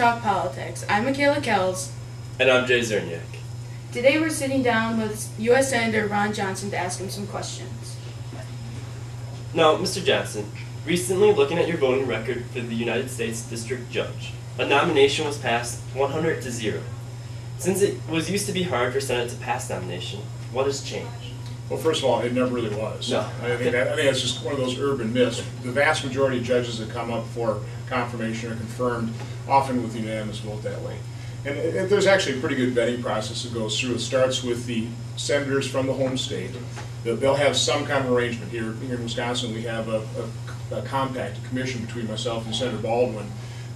Talk Politics. I'm Michaela Kells. And I'm Jay Zerniak. Today we're sitting down with U.S. Senator Ron Johnson to ask him some questions. Now, Mr. Johnson, recently looking at your voting record for the United States District Judge, a nomination was passed 100-0. Since it was used to be hard for Senate to pass nomination, what has changed? Well, first of all, it never really was. No. I think that's just one of those urban myths. The vast majority of judges that come up for confirmation are confirmed, often with unanimous vote that way. And there's actually a pretty good vetting process that goes through. It starts with the senators from the home state. They'll have some kind of arrangement. Here in Wisconsin, we have a compact, a commission between myself and Senator Baldwin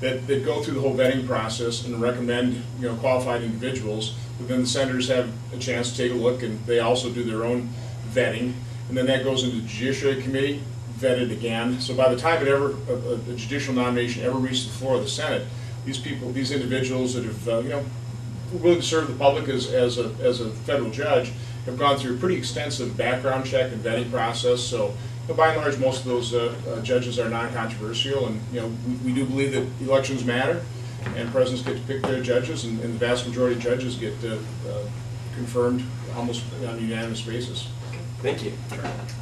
that go through the whole vetting process and recommend qualified individuals. But then the senators have a chance to take a look, and they also do their own vetting. And then that goes into the Judiciary Committee, vetted again. So by the time a judicial nomination ever reaches the floor of the Senate, these people, these individuals that have willing to serve the public as a federal judge, have gone through a pretty extensive background check and vetting process. So by and large, most of those judges are non-controversial, and we do believe that elections matter, and presidents get to pick their judges, and the vast majority of judges get confirmed almost on a unanimous basis. Thank you.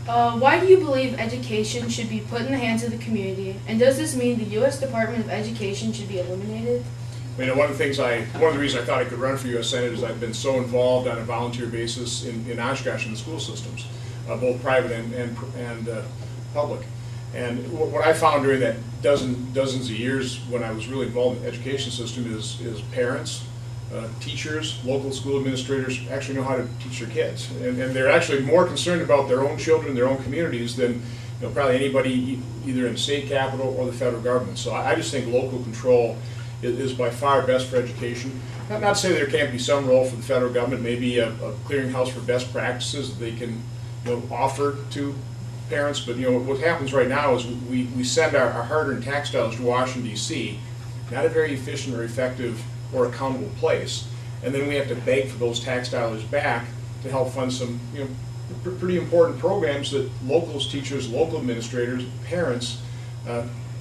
Why do you believe education should be put in the hands of the community, and does this mean the U.S. Department of Education should be eliminated? One of the reasons I thought I could run for U.S. Senate is I've been so involved on a volunteer basis in Oshkosh in the school systems, both private and public. And what I found during that dozens of years when I was really involved in the education system is parents, teachers, local school administrators actually know how to teach their kids. And they're actually more concerned about their own children, their own communities than probably anybody either in the state capital or the federal government. So I just think local control is by far best for education. Not to say there can't be some role for the federal government, maybe a clearinghouse for best practices that they can offer to parents. But what happens right now is we send our hard-earned tax dollars to Washington, D.C., not a very efficient or effective or accountable place, and then we have to beg for those tax dollars back to help fund some pretty important programs that locals, teachers, local administrators, parents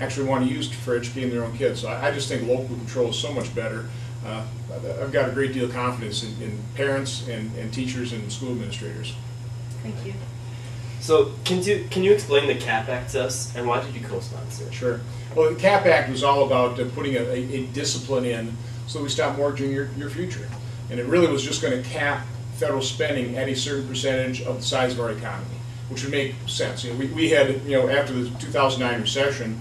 actually want to use for educating their own kids. So I just think local control is so much better. I've got a great deal of confidence in parents and teachers and school administrators. Thank you. So can you explain the CAP Act to us, and why did you co-sponsor it? Sure. Well, the CAP Act was all about putting a discipline in so we stop mortgaging your future. And it really was just going to cap federal spending at a certain percentage of the size of our economy, which would make sense. We had, after the 2009 recession,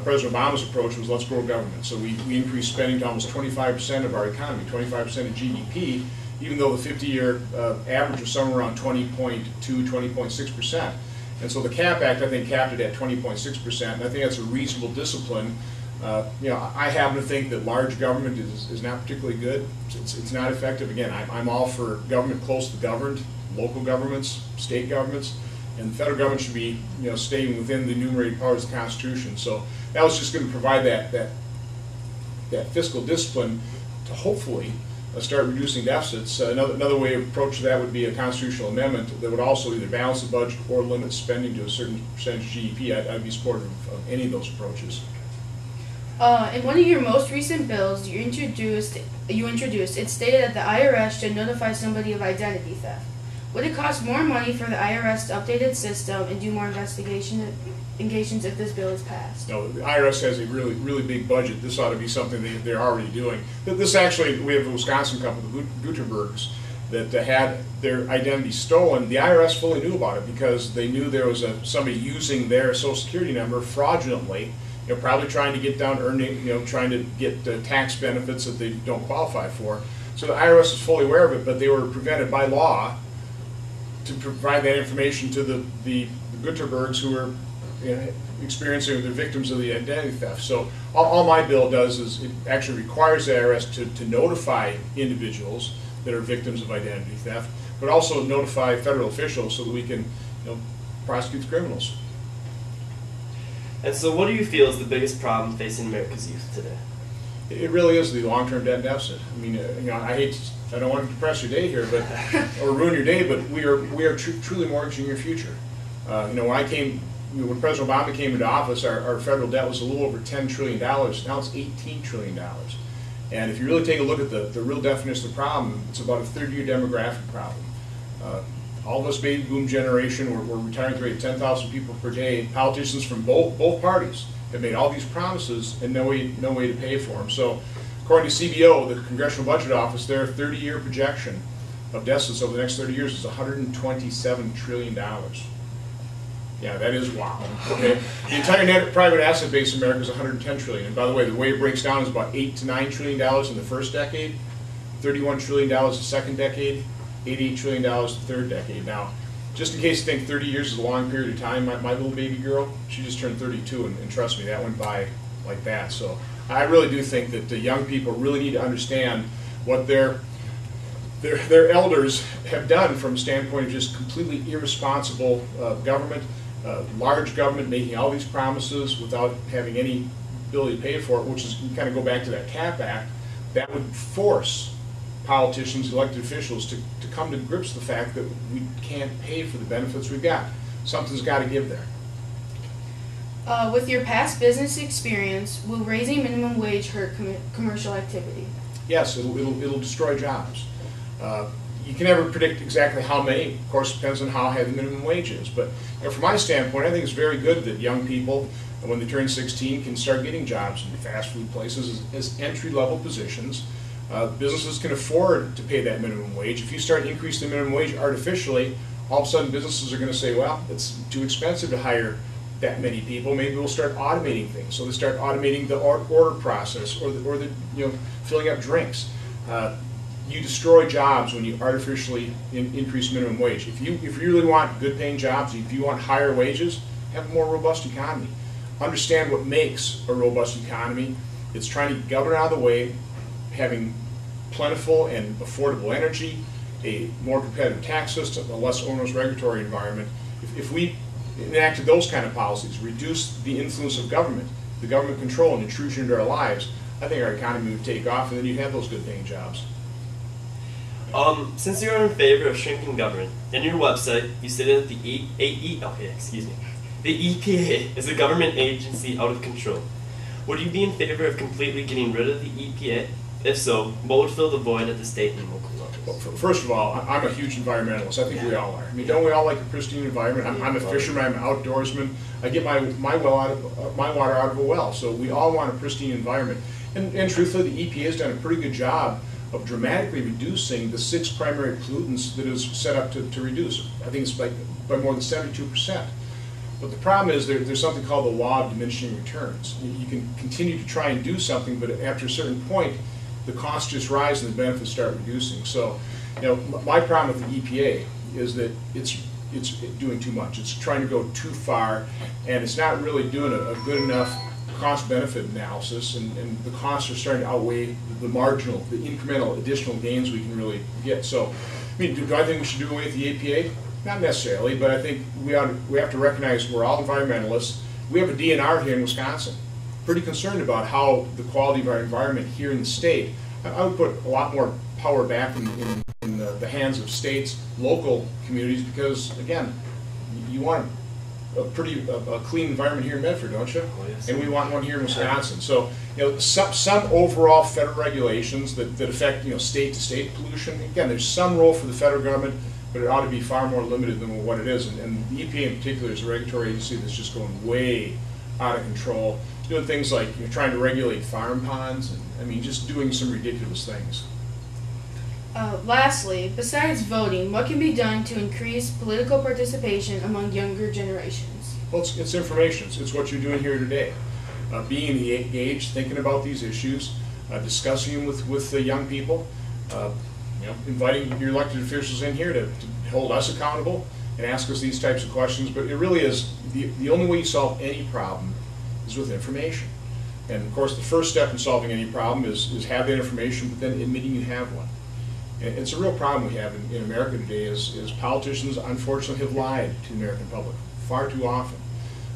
President Obama's approach was let's grow government. So we increased spending to almost 25% of our economy, 25% of GDP, even though the 50-year average was somewhere around 20.2, 20.6%. And so the CAP Act, I think, capped it at 20.6%, and I think that's a reasonable discipline. I happen to think that large government is not particularly good. It's not effective. Again, I'm all for government close to the governed, local governments, state governments, and the federal government should be staying within the enumerated powers of the Constitution. So that was just going to provide that fiscal discipline to hopefully start reducing deficits. Another way of approach that would be a constitutional amendment that would also either balance the budget or limit spending to a certain percentage of GDP. I'd be supportive of any of those approaches. In one of your most recent bills you introduced, it stated that the IRS should notify somebody of identity theft. Would it cost more money for the IRS to update its system and do more investigations if this bill is passed? No, the IRS has a really big budget. This ought to be something they're already doing. This actually, we have a Wisconsin company, the Gutenbergs, that had their identity stolen. The IRS fully knew about it because they knew there was somebody using their Social Security number fraudulently, probably trying to get down earning, trying to get tax benefits that they don't qualify for. So the IRS is fully aware of it, but they were prevented by law to provide that information to the Gutenbergs who were experiencing the victims of the identity theft. So all my bill does is it actually requires the IRS to notify individuals that are victims of identity theft, but also notify federal officials so that we can prosecute the criminals. And so what do you feel is the biggest problem facing America's youth today? It really is the long-term debt deficit. I don't want to depress your day here, or ruin your day, but we are truly mortgaging your future. When President Obama came into office, our federal debt was a little over $10 trillion. Now it's $18 trillion. And if you really take a look at the real definition of the problem, it's about a 30-year demographic problem. All of us baby boom generation, we're retiring at the rate of 10,000 people per day. Politicians from both parties have made all these promises and no way to pay for them. So according to CBO, the Congressional Budget Office, their 30-year projection of deficits over the next 30 years is $127 trillion. Yeah, that is wow. Okay, the entire net private asset base in America is $110 trillion. And by the way, the way it breaks down is about $8 to $9 trillion in the first decade, $31 trillion the second decade, $88 trillion the third decade. Now, just in case you think 30 years is a long period of time, my little baby girl, she just turned 32, and trust me, that went by like that. So I really do think that the young people really need to understand what their elders have done from a standpoint of just completely irresponsible government, large government making all these promises without having any ability to pay for it, which is, you kind of go back to that CAP Act, that would force politicians, elected officials to come to grips with the fact that we can't pay for the benefits we've got. Something's got to give there. With your past business experience, will raising minimum wage hurt commercial activity? Yes, it'll destroy jobs. You can never predict exactly how many. Of course, it depends on how high the minimum wage is. But from my standpoint, I think it's very good that young people, when they turn 16, can start getting jobs in fast food places as entry-level positions. Businesses can afford to pay that minimum wage. If you start increasing the minimum wage artificially, all of a sudden businesses are going to say, well, it's too expensive to hire that many people. Maybe we'll start automating things. So they start automating the order process or the filling up drinks. You destroy jobs when you artificially increase minimum wage. If you really want good paying jobs, if you want higher wages, have a more robust economy. Understand what makes a robust economy. It's trying to govern out of the way, having plentiful and affordable energy, a more competitive tax system, a less onerous regulatory environment. If we enacted those kind of policies, reduce the influence of government, the government control and intrusion into our lives, I think our economy would take off, and then you'd have those good paying jobs. Since you're in favor of shrinking government, in your website you stated that the EPA is a government agency out of control. Would you be in favor of completely getting rid of the EPA? If so, what would fill the void at the state and local levels? Well, first of all, I'm a huge environmentalist. I think we all are. I mean, don't we all like a pristine environment? I'm a fisherman. I'm an outdoorsman. I get my water out of a well. So we all want a pristine environment. And truthfully, the EPA has done a pretty good job of dramatically reducing the 6 primary pollutants that is set up to reduce. I think it's by more than 72%. But the problem is there's something called the law of diminishing returns. You can continue to try and do something, but after a certain point, the costs just rise and the benefits start reducing. So, my problem with the EPA is that it's doing too much. It's trying to go too far, and it's not really doing a good enough cost-benefit analysis, and the costs are starting to outweigh the marginal, the incremental additional gains we can really get. So, I mean, do I think we should do away with the EPA? Not necessarily, but I think we have to recognize we're all environmentalists. We have a DNR here in Wisconsin. Pretty concerned about how the quality of our environment here in the state. I would put a lot more power back in the hands of states, local communities, because again, you want a clean environment here in Medford, don't you? Oh, yes. And we want one here in Wisconsin. So, some overall federal regulations that affect state to state pollution. Again, there's some role for the federal government, but it ought to be far more limited than what it is. And the EPA in particular is a regulatory agency that's just going way out of control, doing things like trying to regulate farm ponds, and I mean, just doing some ridiculous things. Lastly, besides voting, what can be done to increase political participation among younger generations? Well, it's information. It's what you're doing here today. Being engaged, thinking about these issues, discussing them with the young people, inviting your elected officials in here to hold us accountable and ask us these types of questions. But it really is, the only way you solve any problem is with information. And of course, the first step in solving any problem is have that information, but then admitting you have one. And it's a real problem we have in America today is politicians, unfortunately, have lied to the American public far too often.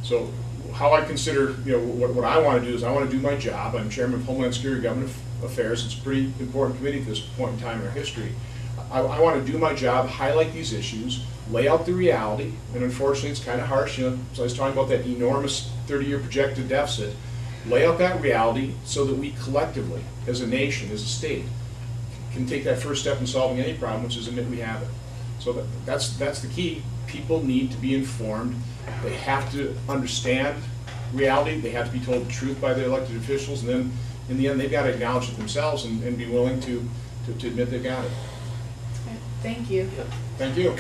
So how I consider, what I want to do is I want to do my job. I'm chairman of Homeland Security Government Affairs. It's a pretty important committee at this point in time in our history. I want to do my job, highlight these issues, lay out the reality, and unfortunately it's kind of harsh. So I was talking about that enormous 30-year projected deficit. lay out that reality so that we collectively, as a nation, as a state, can take that first step in solving any problem, which is admit we have it. So that's the key. People need to be informed. They have to understand reality. They have to be told the truth by their elected officials, and then in the end they've got to acknowledge it themselves and be willing to admit they've got it. Thank you. Thank you.